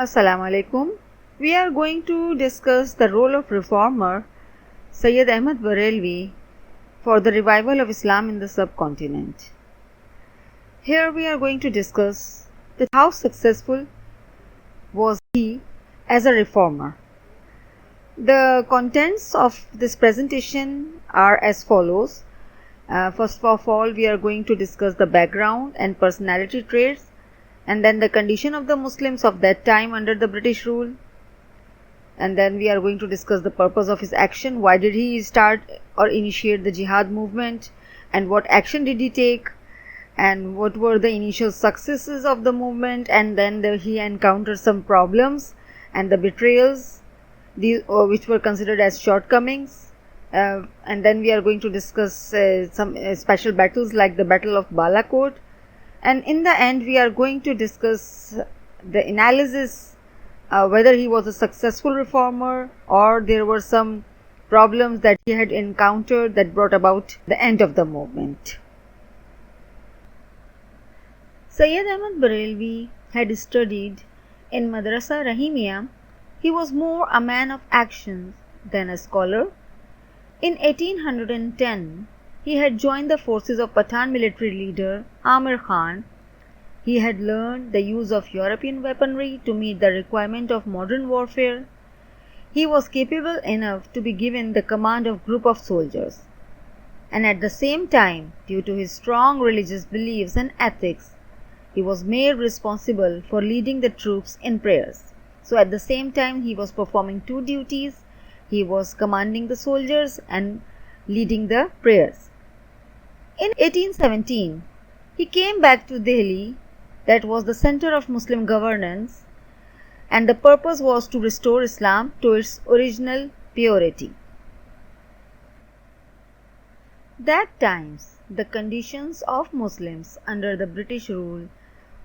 Assalamu alaikum. We are going to discuss the role of reformer Syed Ahmed Brelvi for the revival of Islam in the subcontinent. Here we are going to discuss how successful was he as a reformer. The contents of this presentation are as follows. First of all, we are going to discuss the background and personality traits, and then the condition of the Muslims of that time under the British rule, and then we are going to discuss the purpose of his action. Why did he start or initiate the Jihad movement, and what action did he take, and what were the initial successes of the movement, and then he encountered some problems and the betrayals, which were considered as shortcomings. And then we are going to discuss some special battles like the Battle of Balakot. And in the end, we are going to discuss the analysis whether he was a successful reformer or there were some problems that he had encountered that brought about the end of the movement. Syed Ahmed Brelvi had studied in Madrasa Rahimiyya. He was more a man of actions than a scholar. In 1810, he had joined the forces of Pathan military leader Amir Khan. He had learned the use of European weaponry to meet the requirement of modern warfare. He was capable enough to be given the command of a group of soldiers. And at the same time, due to his strong religious beliefs and ethics, he was made responsible for leading the troops in prayers. So at the same time, he was performing two duties. He was commanding the soldiers and leading the prayers. In 1817, he came back to Delhi, that was the center of Muslim governance, and the purpose was to restore Islam to its original purity. That times, the conditions of Muslims under the British rule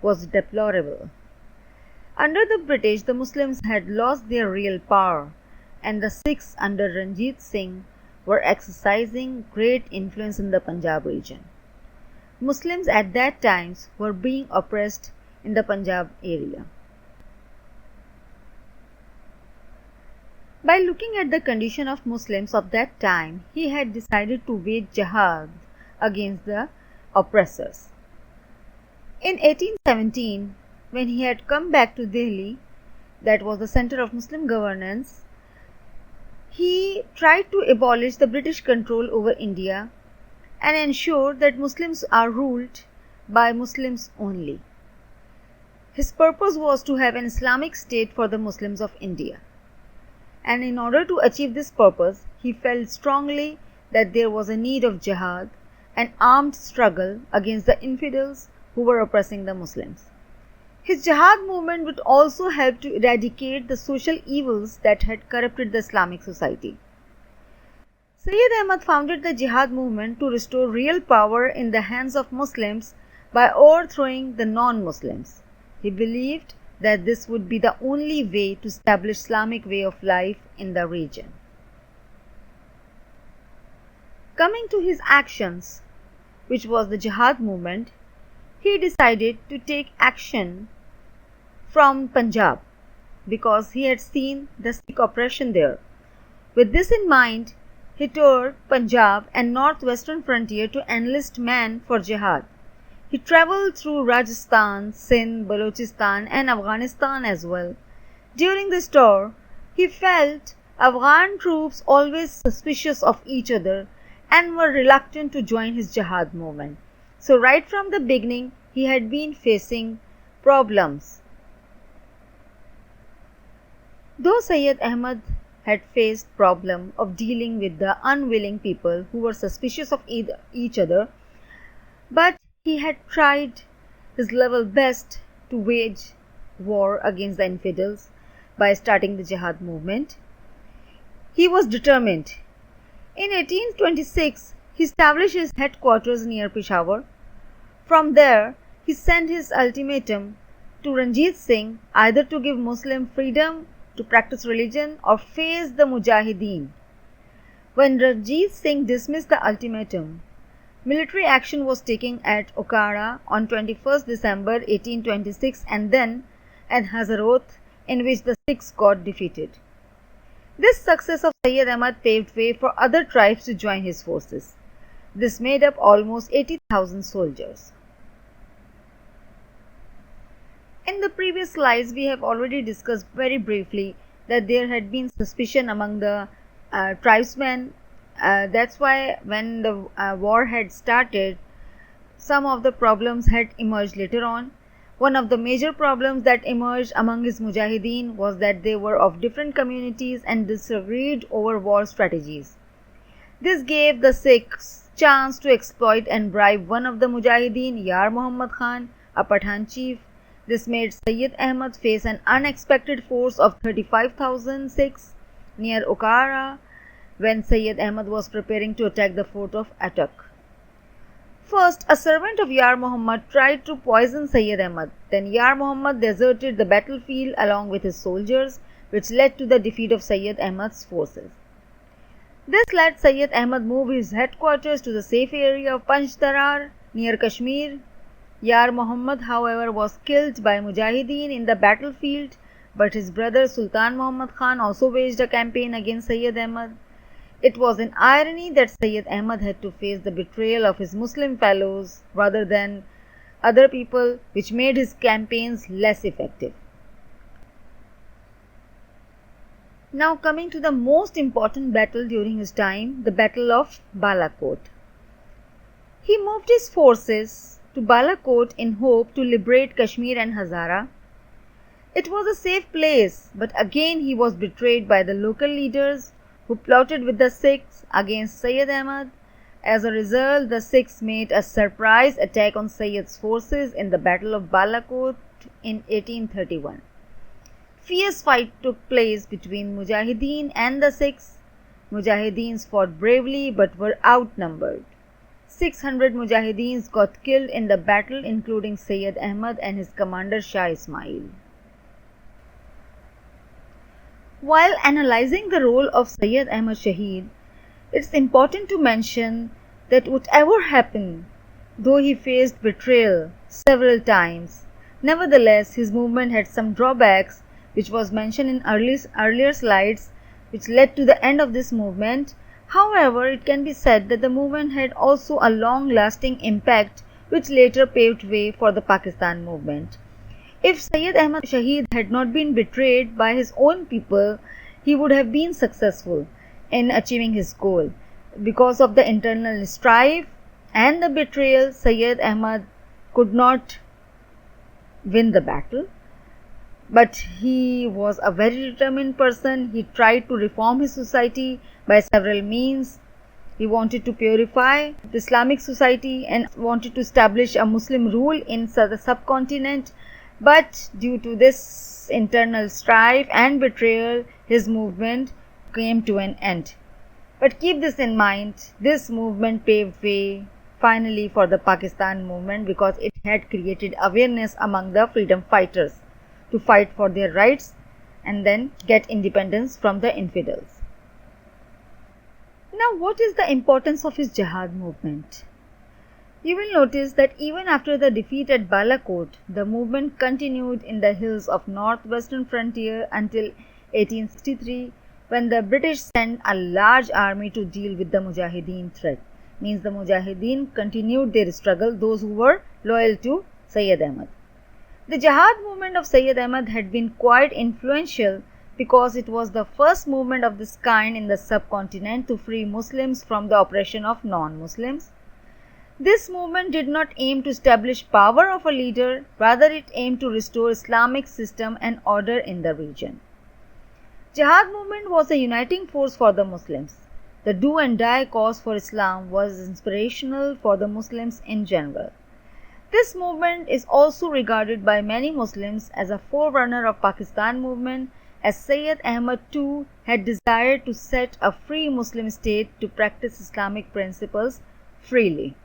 was deplorable. Under the British, the Muslims had lost their real power, and the Sikhs under Ranjit Singh were exercising great influence in the Punjab region. Muslims at that time were being oppressed in the Punjab area. By looking at the condition of Muslims of that time, he had decided to wage jihad against the oppressors. In 1817, when he had come back to Delhi, that was the center of Muslim governance, he tried to abolish the British control over India and ensure that Muslims are ruled by Muslims only. His purpose was to have an Islamic state for the Muslims of India. And in order to achieve this purpose, he felt strongly that there was a need of jihad, an armed struggle against the infidels who were oppressing the Muslims. His Jihad movement would also help to eradicate the social evils that had corrupted the Islamic society. Syed Ahmad founded the Jihad movement to restore real power in the hands of Muslims by overthrowing the non-Muslims. He believed that this would be the only way to establish Islamic way of life in the region. Coming to his actions, which was the Jihad movement, he decided to take action from Punjab because he had seen the Sikh oppression there. With this in mind, he toured Punjab and northwestern frontier to enlist men for jihad. He travelled through Rajasthan, Sindh, Balochistan and Afghanistan as well. During this tour, he felt Afghan troops always suspicious of each other and were reluctant to join his jihad movement. So right from the beginning, he had been facing problems. Though Syed Ahmad had faced problem of dealing with the unwilling people who were suspicious of each other, but he had tried his level best to wage war against the infidels by starting the Jihad movement. He was determined. In 1826, he established his headquarters near Peshawar. From there, he sent his ultimatum to Ranjit Singh either to give Muslim freedom to practice religion or face the Mujahideen. When Ranjit Singh dismissed the ultimatum, military action was taken at Okara on 21st December 1826 and then at Hazarot in which the Sikhs got defeated. This success of Syed Ahmed paved way for other tribes to join his forces. This made up almost 80,000 soldiers. In the previous slides, we have already discussed very briefly that there had been suspicion among the tribesmen. That's why when the war had started, some of the problems had emerged later on. One of the major problems that emerged among his mujahideen was that they were of different communities and disagreed over war strategies. This gave the Sikhs chance to exploit and bribe one of the mujahideen, Yar Muhammad Khan, a Pathan chief. This made Syed Ahmed face an unexpected force of 35,000 Sikhs near Okara when Syed Ahmed was preparing to attack the fort of Attock. First, a servant of Yar Muhammad tried to poison Syed Ahmed. Then Yar Muhammad deserted the battlefield along with his soldiers, which led to the defeat of Syed Ahmed's forces. This led Syed Ahmed move his headquarters to the safe area of Panchdarar near Kashmir. Yar Muhammad, however, was killed by Mujahideen in the battlefield, but his brother Sultan Muhammad Khan also waged a campaign against Syed Ahmed. It was an irony that Syed Ahmed had to face the betrayal of his Muslim fellows rather than other people, which made his campaigns less effective. Now coming to the most important battle during his time, the Battle of Balakot. He moved his forces to Balakot in hope to liberate Kashmir and Hazara. It was a safe place, but again he was betrayed by the local leaders who plotted with the Sikhs against Syed Ahmed. As a result, the Sikhs made a surprise attack on Syed's forces in the Battle of Balakot in 1831. Fierce fight took place between Mujahideen and the Sikhs. Mujahideens fought bravely but were outnumbered. 600 Mujahideens got killed in the battle, including Syed Ahmed and his commander Shah Ismail. While analyzing the role of Syed Ahmed Shaheed, it's important to mention that whatever happened, though he faced betrayal several times, nevertheless his movement had some drawbacks, which was mentioned in earlier slides, which led to the end of this movement. However, it can be said that the movement had also a long-lasting impact, which later paved way for the Pakistan movement. If Syed Ahmed Shaheed had not been betrayed by his own people, he would have been successful in achieving his goal. Because of the internal strife and the betrayal, Syed Ahmed could not win the battle. But he was a very determined person. He tried to reform his society by several means. He wanted to purify the Islamic society and wanted to establish a Muslim rule in the subcontinent. But due to this internal strife and betrayal, his movement came to an end. But keep this in mind, this movement paved way finally for the Pakistan movement because it had created awareness among the freedom fighters to fight for their rights and then get independence from the infidels. Now, what is the importance of his Jihad movement? You will notice that even after the defeat at Balakot, the movement continued in the hills of northwestern frontier until 1863, when the British sent a large army to deal with the Mujahideen threat. Means the Mujahideen continued their struggle, those who were loyal to Syed Ahmed. The Jihad movement of Syed Ahmed had been quite influential because it was the first movement of this kind in the subcontinent to free Muslims from the oppression of non-Muslims. This movement did not aim to establish power of a leader, rather it aimed to restore Islamic system and order in the region. Jihad movement was a uniting force for the Muslims. The do and die cause for Islam was inspirational for the Muslims in general. This movement is also regarded by many Muslims as a forerunner of Pakistan movement, as Syed Ahmed too had desired to set a free Muslim state to practice Islamic principles freely.